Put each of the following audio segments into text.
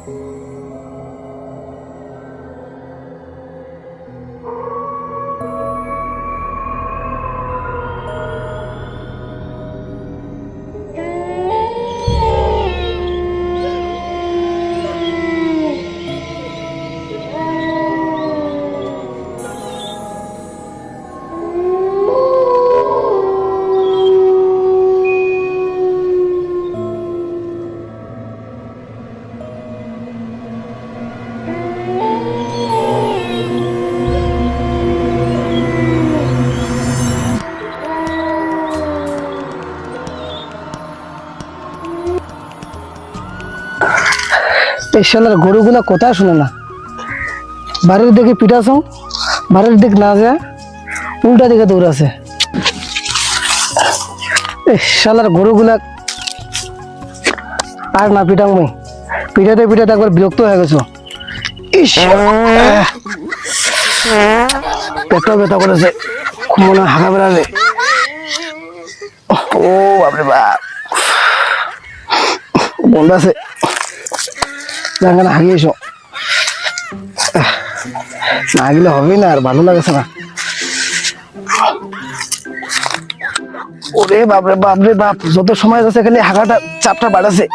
এই শালার গরুগুলা কথা শুনে না, বাড়ির দিকে পিটাছ, বাড়ির দিক না যায় উল্টা দিকে দৌড়াছে। এই শালার গরুগুলা আর না পিটাং, মই পিটাতে পিটাতে একবার বিরক্ত হয়ে গেছো। পেটটা ব্যথা করেছে, মনে হয় হাঁকা বেড়াবে। ও বাপরে বাপ, বন্ধ আছে, হাগিয়েছো না, গেলে হবেই না, আর ভালো লাগছে না। ওরে বাপরে বাপরে বাপ, যত সময় যাচ্ছে খালি হাগাটা চাপটা বাড়াছে।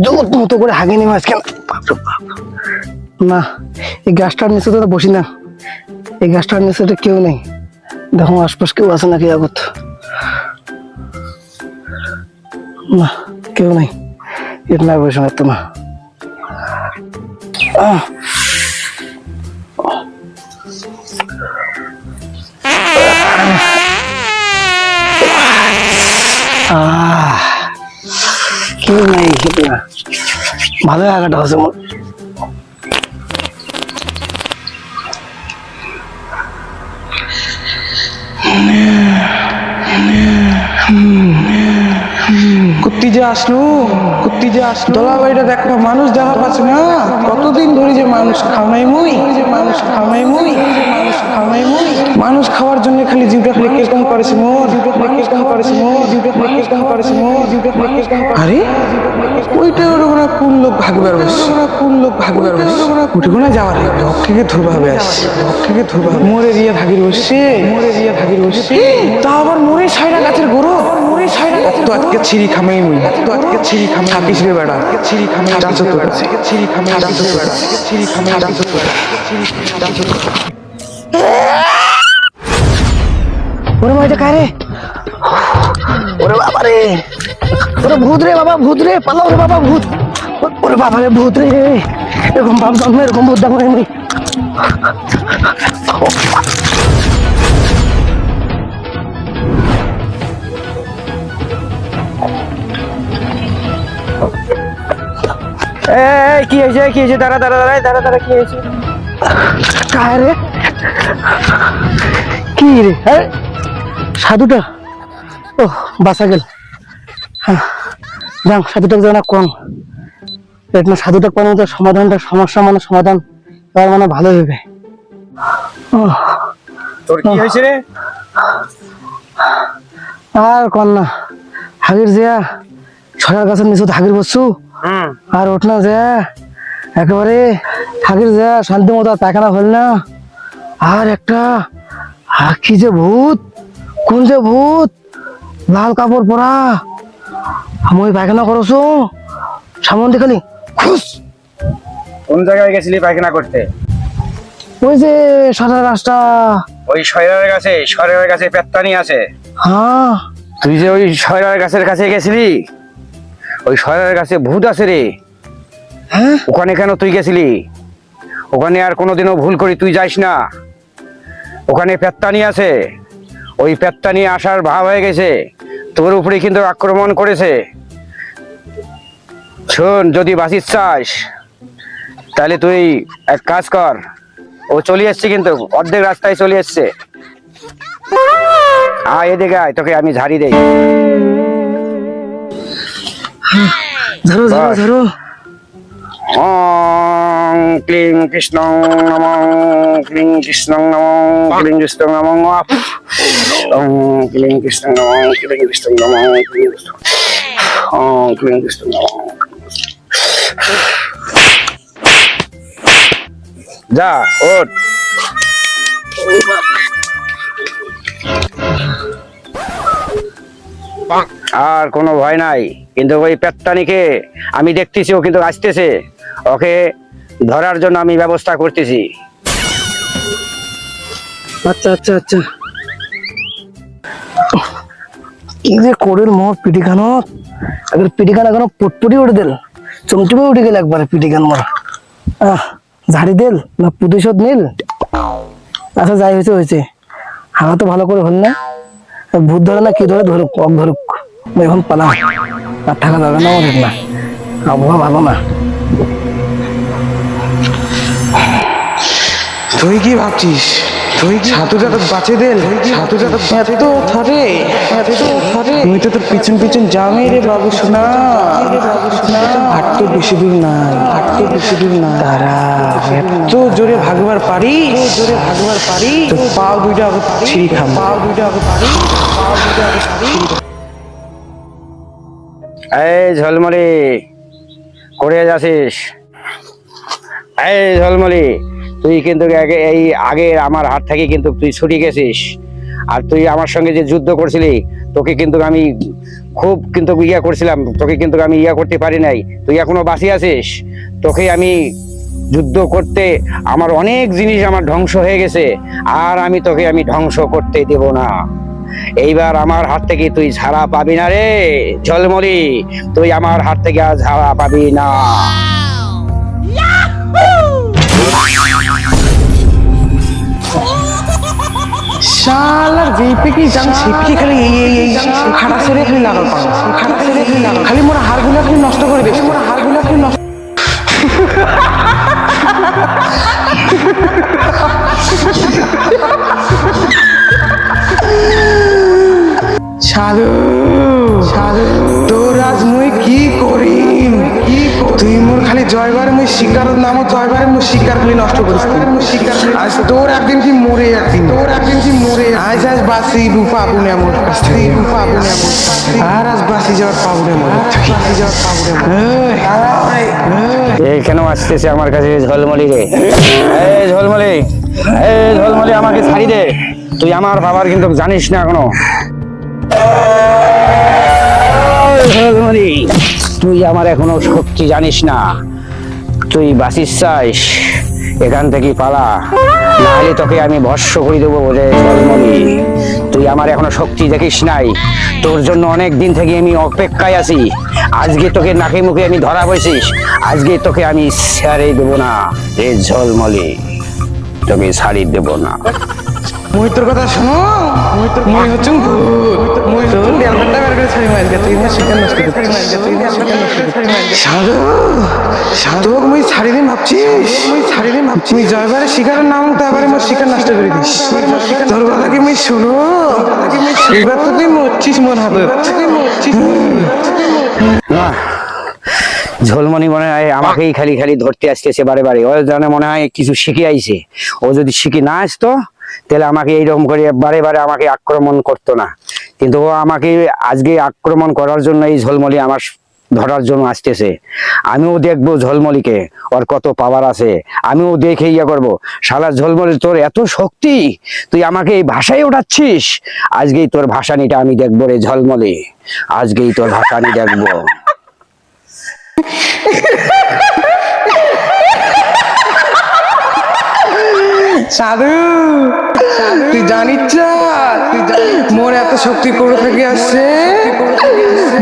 জোর মতো করে হাগি নেই মাঝখানে। না, এই গাছটার নিচে তো বসি না, এই গাছটার নিচে তো কেউ নেই। দেখো আশপাশ কেউ আছে নাকি আগত? না, কেউ নেই, এর না বসে তো না। কেউ নাই, খেতে না, ভালো আগাটা আছে মোর। কুত্তি যে আসলো, কুত্তি যে আসলো, দলা বাড়িটা দেখো, মানুষ দেখা পাচ্ছে না। কতদিন ধরে যে মানুষ খাওয়াই মুই, মানুষ খাওয়াই মুই, মানুষ খাওয়াই মুই, মানুষ খাওয়ার জন্য খালি জিভটা খালি কিরকম করেছে মোর, জিভটা কিরকম করেছে মোর, জিভটা কিরকম করেছে মোর, জিভটা কিরকম। আরে ওইটা ওরকম কোন লোক ভাগবার বসে, কোন লোক ভাগবার বসে, ওইটা যাওয়ার ভক থেকে ধরবা হবে, আসছে ভক থেকে ধরবা হবে। মোরে রিয়া ভাগির বসে, মোরে রিয়া ভাগির বসে, তা আবার মোরে সাইরা গাছের গরু, মোরে সাইরা তো আজকে ছিরি খামাই মুই, তো আজকে ছিরি খামাই থাকিস রে বেড়া, ছিরি খামাই ডাকছ তো, ছিরি খামাই ডাকছ তো, ছিরি খামাই ডাকছ তো, ছিরি ডাকছ তো। ওরে মাইটা কারে, ওরে বাবা রে, ওরে ভূত রে বাবা, ভূত রে, পালাও রে বাবা, ভূত, ওরে বাবা রে, ভূত রে, এরকম বাপ জন্ম, এরকম ভূত দেখো আমি। কি হয়েছে, কি হয়েছে, দাঁড়া দাঁড়া দাঁড়ায়, দাঁড়া দাঁড়া, কি হয়েছে? কায় রে, কি রে? হ্যাঁ, সাধুটা, ও বাঁচা গেল। হ্যাঁ, যাও সাধুটাকে যেন কম, এটা সাধুটা কোন সমাধানটা, সমস্যা মানে সমাধান এবার মানে ভালো হবে। তোর কি হয়েছে রে? আর কন না, হাগির জিয়া ছড়ার গাছের নিচে হাগির বসছু, আর ওঠ না যে একেবারে হাগির যা শান্তি মতো পায়খানা হল না। আর একটা কি যে ভূত, কোন যে ভূত, লাল কাপড় পরা, আমি পায়খানা করছো সামনে খালি খুশ। কোন জায়গায় গেছিলি পায়খানা করতে? ওই যে সারা রাস্তা, ওই শয়রার কাছে পেত্তানি আছে। হ্যাঁ, তুই যে ওই শয়রার গাছের কাছে গেছিলি, ওই শয়রার কাছে ভূত আছে রে। হ্যাঁ, ওখানে কেন তুই গেছিলি? ওখানে আর কোনোদিনও ভুল করি তুই যাইস না। ওখানে পেত্তানি আছে, ওই পেত্তানি আসার ভাব হয়ে গেছে, তোর উপরে কিন্তু আক্রমণ করেছে। শোন, যদি বাঁচিস চাস তাহলে তুই এক কাজ কর, ও চলে এসছে কিন্তু, অর্ধেক রাস্তায় চলে এসছে। আয় এদিকে আয়, তোকে আমি ঝাড়ি দেই। ধরো ধরো ধরো, ওং ক্লিং কৃষ্ণ নমঃ ক্লিং কৃষ্ণ নমঃ ক্লিং কৃষ্ণ নমঃ ওং ক্লিং কৃষ্ণ নমঃ ক্লিং কৃষ্ণ নমঃ ক্লিং কৃষ্ণ ওং ক্লিং কৃষ্ণ নমঃ। যা ওঠ। আর কোনো ভয় নাই, কিন্তু ওই পেত্তানিকে আমি দেখতেছি, ও কিন্তু আসতেছে, ওকে ধরার জন্য আমি ব্যবস্থা করতেছি। আচ্ছা আচ্ছা আচ্ছা, কি যে কোরের মোর পিটিখানো, আগে পিটিখানা কেন পটপটি উঠে দিল, চমচমে উঠে গেল একবারে পিটিখান মোর। ঝাড়ি দিল না প্রতিশোধ নিল। আচ্ছা যাই হয়েছে হয়েছে, হাওয়া তো ভালো করে হল না, ভূত ধরে না কি ধরে ধরুক, ধরুক, এখন পালা আর থাকা যাবে না আমাদের, না আবহাওয়া ভালো না। তুই কি ভাবছিস? তুই কি ছাতুটা তো বাঁচে দেল, ছাতুটা তো এত ধরে, এত ধরে, তুই তো তোর পিছন পিছন যাবে রে বাবু সোনা, আর তো বেশি দূর নাই, আর তো বেশি দূর না, তারা এত জোরে ভাগবার পারি, জোরে ভাগবার পারি, তো পাও দুইটা আগে ছিঁড়ি খাম, পাও দুইটা আগে পারি, পাও দুইটা আগে পারি। এই ঝলমলি করে যাচ্ছিস? এই ঝলমলি, তুই কিন্তু এই আগে আমার হাত থেকে কিন্তু তুই ছুটি গেছিস, আর তুই আমার সঙ্গে যে যুদ্ধ করছিলি, তোকে কিন্তু আমি খুব কিন্তু ইয়া করছিলাম, তোকে কিন্তু আমি ইয়া করতে পারি নাই, তুই এখনো বাঁচি আছিস। তোকে আমি যুদ্ধ করতে আমার অনেক জিনিস আমার ধ্বংস হয়ে গেছে, আর আমি তোকে আমি ধ্বংস করতে দেব না। এইবার আমার হাত থেকে তুই ছাড়া পাবি না রে ঝলমলি, তুই আমার হাত থেকে আর ছাড়া পাবি না। শালার যেইপে কি জান সেপি খালি এই খাড়া সেরে খালি লাগাল পান, খাড়া সেরে খালি লাগাল, খালি মোর হাড়গুলো খালি নষ্ট করে দিস, মোর হাড়গুলো খালি নষ্ট। সাধু সাধু, তোর আজ মুই কি করি, কি তুই মোর খালি জয়বার মুই শিকার নাম, জয়বারে মুই শিকার খালি নষ্ট করিস, আজ তোর একদিন কি মরে, একদিন তোর একদিন কি মরে, আজ আজ বাসি রূপা আগুনে মোর কাছ থেকে, রূপা আগুনে মোর, আর আজ বাসি যাওয়ার পাবনে মোর, বাসি যাওয়ার পাবনে মোর। এই কেন আসতেছে আমার কাছে ঝলমলি রে? এই ঝলমলি, এই ঝলমলি, আমাকে ছাড়ি দে, তুই আমার বাবার কিন্তু জানিস না এখনো। ঝলমলি, তুই আমার এখনো শক্তি জানিস না, তুই বাঁচিস চাইস, এখান থেকে পালা, নাহলে তোকে আমি ভস্য করে দেবো বলে। ঝলমলি, তুই আমার এখনো শক্তি দেখিস নাই, তোর জন্য অনেক দিন থেকে আমি অপেক্ষায় আছি, আজকে তোকে নাকে মুখে আমি ধরা বসিস, আজকে তোকে আমি ছাড়ে দেবো না রে ঝলমলি, তোকে ছাড়ি দেবো না। মুই তোর কথা শোনো, মুই হচ্ছে ভূত, মুই তোর ডেলটা বের করে ছাড়ি মাইল, তুই না শিকার নষ্ট করছিস, তুই না শিকার নষ্ট করছিস। সাধু সাধু, মুই ছাড়ি দিন ভাবছিস, মুই ছাড়ি দিন ভাবছিস, মুই জয়বারে শিকারের নাম তারপরে মোর শিকার নষ্ট করে দিস। তোর কথা কি মুই শুনো, এবার তো তুই মরছিস মোর হাতে, তুই মরছিস। ঝলমনি মনে হয় আমাকেই খালি খালি ধরতে আসতেছে বারে বারে, ও জানে মনে হয় কিছু শিখে আইছে, ও যদি শিখে না আসতো তাহলে আমাকে এইরকম করে বারে বারে আমাকে আক্রমণ করতো না, কিন্তু ও আমাকে আজকে আক্রমণ করার জন্য এই ঝলমলি আমার ধরার জন্য আসতেছে। আমিও দেখবো ঝলমলিকে, ওর কত পাওয়ার আছে, আমিও দেখে ইয়া করবো। শালা ঝলমলি, তোর এত শক্তি, তুই আমাকে এই ভাষায় ওঠাচ্ছিস, আজকেই তোর ভাষানিটা আমি দেখবো রে ঝলমলি, আজকেই তোর ভাষানি দেখবো। সাধু তুই জানিস, মোর এত শক্তি করে থেকে আসছে,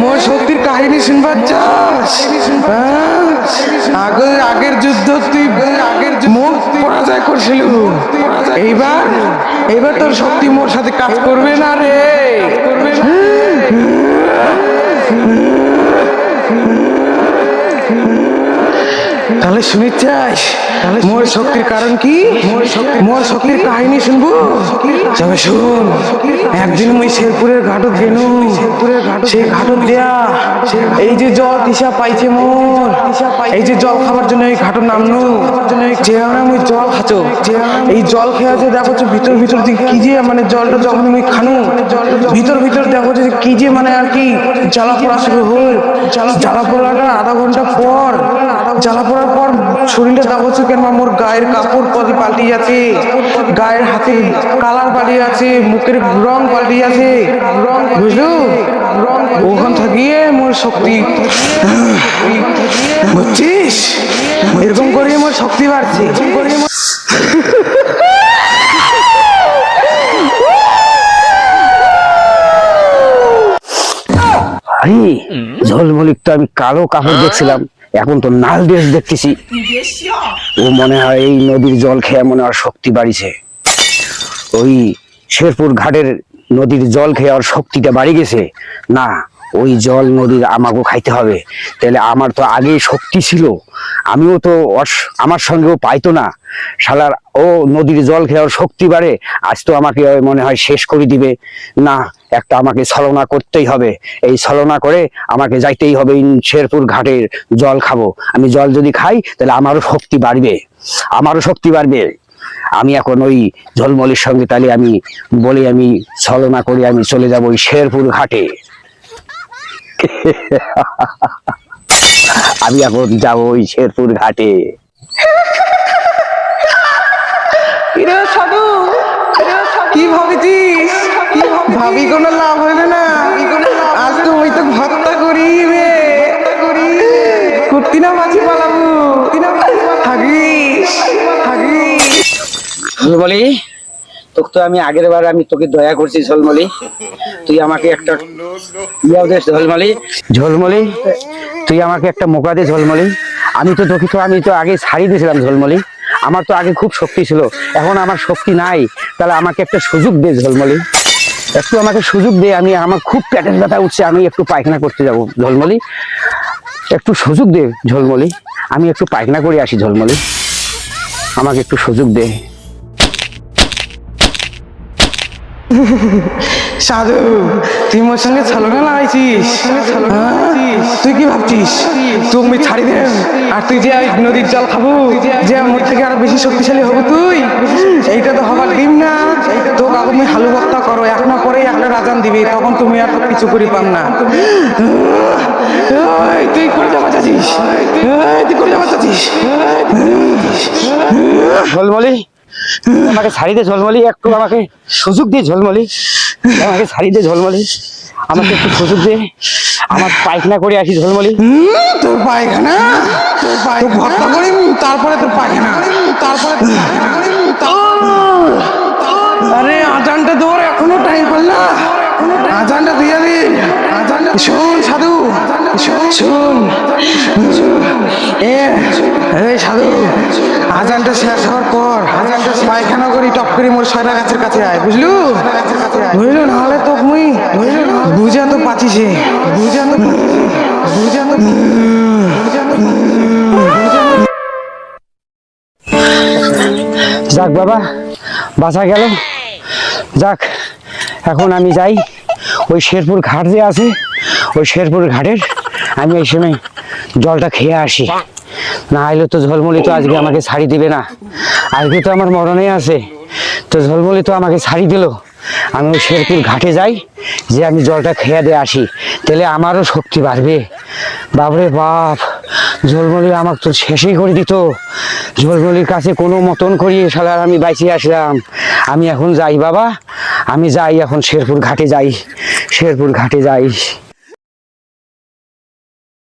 মোর শক্তির কাহিনী শুনবার চাস? আগের যুদ্ধ তুই আগের মোর পরাজয় করছিল, এইবার তোর শক্তি মোর সাথে কাজ করবে না রে, করবে না। তাহলে শুনে চাস? মোর শক্তির কারণ কি? মোর শক্তির কাহিনী শুনবো? তবে শুন, একদিন মুই শেরপুরের ঘাটত গেনু। সেই ঘাটত দিয়া এই যে জল তৃষা পাইছে মোর, এই যে জল খাবার জন্য এই ঘাটত নামনু। যে মুই জল খাচ্ছ, এই জল খেয়ে যে দেখো ভিতর ভিতর দিকে কি যে মানে জলটা যখন মুই খানু, ভিতর ভিতর দেখো যে কি যে মানে আর কি জ্বালা পোড়া শুরু হল। জ্বালা পোড়াটা আধা ঘন্টা পর, জ্বালা পোড়ার পর শরীরটা দেখো কেন মোর গায়ের কাপড় পদি পাল্টি যাচ্ছে, গায়ের হাতে কালার পাল্টি যাচ্ছে, মুখের রং পাল্টি যাচ্ছে, বুঝলো? ওখান থাকিয়ে মোর শক্তি, বুঝছিস? এরকম করে মোর শক্তি বাড়ছে। আরে ঝলমলিক তো আমি কালো কাপড় দেখছিলাম, এখন তো লাল ড্রেস দেখতেছি। ও মনে হয় এই নদীর জল খেয়ে মনে হয় শক্তি বাড়িছে। ওই শেরপুর ঘাটের নদীর জল খেয়ে আর শক্তিটা বাড়ি গেছে না। ওই জল নদীর আমাকেও খাইতে হবে, তাহলে আমার তো আগেই শক্তি ছিল, আমিও তো আমার সঙ্গেও পাইতো না। শালার ও নদীর জল খেয়ে ওর শক্তি বাড়ে, আজ তো আমাকে মনে হয় শেষ করে দিবে। না, একটা আমাকে ছলনা করতেই হবে। এই ছলনা করে আমাকে যাইতেই হবে শেরপুর ঘাটের জল খাবো। আমি জল যদি খাই তাহলে আমারও শক্তি বাড়বে, আমারও শক্তি বাড়বে। আমি এখন ওই ঝলমলির সঙ্গে তাহলে আমি বলি, আমি ছলনা করে আমি চলে যাব ওই শেরপুর ঘাটে। আমি এখন যাবো ওই শেরপুর ঘাটে। সাধু কি ভাবিছিস? ভাবি কোনো লাভ হইবে না। আজ তো ওই তো ভত্তা করিবে, কুর্তি না মাছি পালাবো, থাকিস থাকিস। ঝলমলি, তোকে তো আমি আগের বার আমি তোকে দয়া করছি ঝলমলি, তুই আমাকে একটা ইয়া দে ঝলমলি। ঝলমলি, তুই আমাকে একটা মোকা দে ঝলমলি। আমি তো তোকে তো আমি তো আগে ছাড়িয়ে দিয়েছিলাম ঝলমলি, আমার তো আগে খুব শক্তি ছিল, এখন আমার শক্তি নাই। তাহলে আমাকে একটা সুযোগ দে ঝলমলি, একটু আমাকে সুযোগ দে। আমি আমার খুব পেটের ব্যথা উঠছে, আমি একটু পায়খানা করতে যাব ঝলমলি, একটু সুযোগ দে ঝলমলি, আমি একটু পায়খানা করে আসি ঝলমলি, আমাকে একটু সুযোগ দে। সাধু, তুই মোর সঙ্গে ছলনা লাগাইছিস? তুই কি ভাবছিস তুমি ছাড়ি দে আর তুই যে নদীর জল খাবো, যে মোর থেকে আরো বেশি শক্তিশালী হবো তুই? এইটা তো হবার ডিম না। তোকে আগে তুমি হালু ভর্তা করো, এক না পরেই একটা রাজান দিবে, তখন তুমি আর কিছু করি পাম না। তুই করে যাবা চাচ্ছিস, তুই করে যাবা চাচ্ছিস। ঝলমলি, আমাকে ছাড়ি দে ঝলমলি, একটু আমাকে সুযোগ দে ঝলমলি, আমাকে ছাড়ি দে ঝলমলি, আমাকে একটু সুযোগ দে, আমার পায়খানা করে আসি ঝলমলি। তোর পায়খানা, তোর ভর্তা করি, তারপরে তোর পায়খানা, তারপরে আরে আজানটা দৌড়, এখনো টাইম পাল না, আজানটা দিয়ে দি। শোন সাধু, শোন এ সাধু, আজানটা শেষ হওয়ার পর পায়খানা করি টপ করি মোর সয়রা গাছের কাছে আয়, বুঝলু? বুঝলু, নাহলে তো মুই বুঝা তো পাচ্ছিস, বুঝা তো বুঝা তো যাক বাবা, বাঁচা গেল। যাক, এখন আমি যাই ওই শেরপুর ঘাট যে আছে, ওই শেরপুর ঘাটের আমি এই সময় জলটা খেয়ে আসি, না হলে তো ঝলমলি তো আজকে আমাকে ছাড়ি দিবে না। আজকে তো আমার মরণে আছে, তো ঝলমলি তো আমাকে ছাড়ি দিল। আমি ওই শেরপুর ঘাটে যাই, যে আমি জলটা খেয়ে দিয়ে আসি, তাহলে আমারও শক্তি বাড়বে। বাপরে বাপ, ঝলমলি আমাকে তো শেষই করে দিত। ঝলমলির কাছে কোনো মতন করিয়ে শালার আমি বাইচিয়ে আসলাম। আমি এখন যাই বাবা, আমি যাই এখন শেরপুর ঘাটে যাই, শেরপুর ঘাটে যাই।